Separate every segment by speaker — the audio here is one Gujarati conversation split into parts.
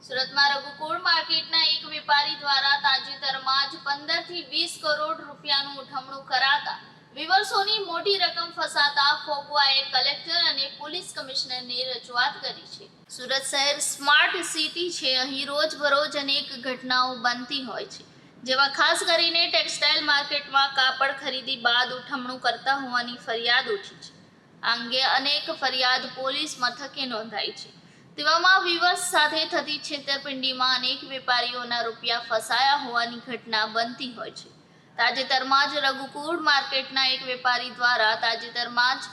Speaker 1: સુરતમાં રઘુકુળ માર્કેટના એક વેપારી દ્વારા તાજેતરમાં જ 15 થી 20 કરોડ રૂપિયાનું ઉઠમણું કરાતા વિવર્સોની મોટી રકમ ફસાતા ફોગવાએ કલેક્ટર અને પોલીસ કમિશનરને રજૂઆત કરી છે। સુરત શહેર સ્માર્ટ સિટી છે। અહીં રોજબરોજ અનેક ઘટનાઓ બનતી હોય છે, જેમાં ખાસ કરીને ટેક્સટાઇલ માર્કેટમાં કાપડ ખરીદી બાદ ઉઠમણું કરતા હોવાની ફરિયાદ ઉઠી છે। આ અંગે અનેક ફરિયાદ પોલીસ મથકે નોંધાઈ છે। તેવામાં વિવર્સ સાથે થતી છેતરપિંડીમાં અનેક વેપારીઓના રૂપિયા ફસાયા હોવાની ઘટના બનતી હોય છે। તાજેતરમાં જ રઘુકુળ માર્કેટના એક વેપારી દ્વારા તાજેતરમાં જ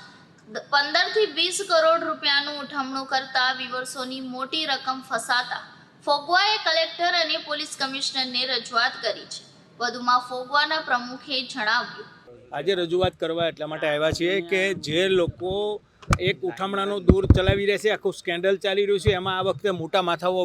Speaker 1: 15 થી 20 કરોડ રૂપિયાનું ઉઠમણું કરતા વિવર્સોની મોટી રકમ ફસાતા ફોગવાએ કલેક્ટર અને પોલીસ કમિશનરને રજૂઆત કરી છે। વધુમાં ફોગવાના પ્રમુખે જણાવ્યું,
Speaker 2: આજે રજૂઆત કરવા એટલા માટે આવ્યા છીએ કે જે લોકો એક ઉઠામણાનો દૂર ચલાવી રહેશે, આખું સ્કેન્ડલ ચાલી રહ્યું છે, એમાં આ વખતે મોટા માથાઓ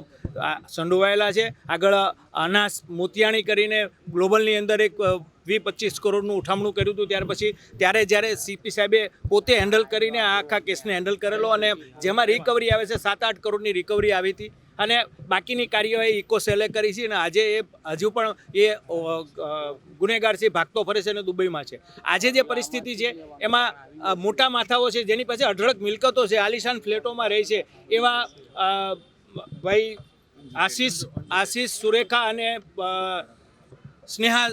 Speaker 2: સંડોવાયેલા છે। આગળ અનાસ મોતિયાણી કરીને ગ્લોબલની અંદર એક 20-25 કરોડનું ઉઠામણું કર્યું હતું, ત્યાર પછી જ્યારે સીપી સાહેબે પોતે હેન્ડલ કરીને આ આખા કેસને હેન્ડલ કરેલો અને જેમાં રિકવરી આવે છે 7-8 કરોડની રિકવરી આવી હતી અને બાકીની કાર્યવાહી ઇકોસેલે કરી છે અને આજે એ હજુ પણ એ ગુનેગાર છે, ભાગતો ફરે છે અને દુબઈમાં છે। આજે જે પરિસ્થિતિ છે એમાં મોટા માથાઓ છે, જેની પાસે અઢળક મિલકતો છે, આલિશાન ફ્લેટોમાં રહે છે, એવા ભાઈ આશીષ સુરેખા અને સ્નેહા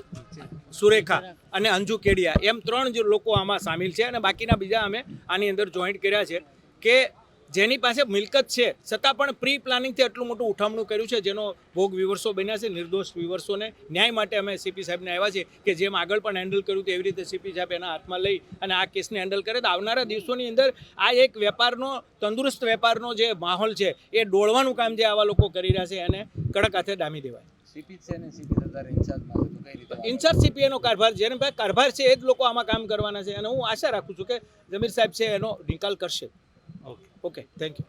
Speaker 2: સુરેખા અને અંજુ કેડિયા એમ 3 જ લોકો આમાં સામેલ છે અને બાકીના બીજા અમે આની અંદર જોઈન્ટ કર્યા છે કે જેની પાસે મિલકત છે છતાં પણ પ્રી પ્લાનિંગથી એટલું મોટું ઉઠામણું કર્યું છે, જેનો ભોગ વિવર્સો બન્યા છે। નિર્દોષ વિવર્સોને ન્યાય માટે અમે સીપી સાહેબને આવ્યા છીએ કે જેમ આગળ પણ હેન્ડલ કર્યું એવી રીતે સીપી સાહેબ એના હાથમાં લઈ અને આ કેસને હેન્ડલ કરે તો આવનારા દિવસોની અંદર આ એક વેપારનો તંદુરસ્ત વેપારનો જે માહોલ છે એ ડોળવાનું કામ જે આવા લોકો કરી રહ્યા છે એને કડક હાથે ડામી દેવાય। ઇન્ચાર્જ સીપી એનો કારભાર, જેને ભાઈ કારભાર છે એ જ લોકો આમાં કામ કરવાના છે અને હું આશા રાખું છું કે જમીર સાહેબ છે એનો નિકાલ કરશે। Okay, thank you.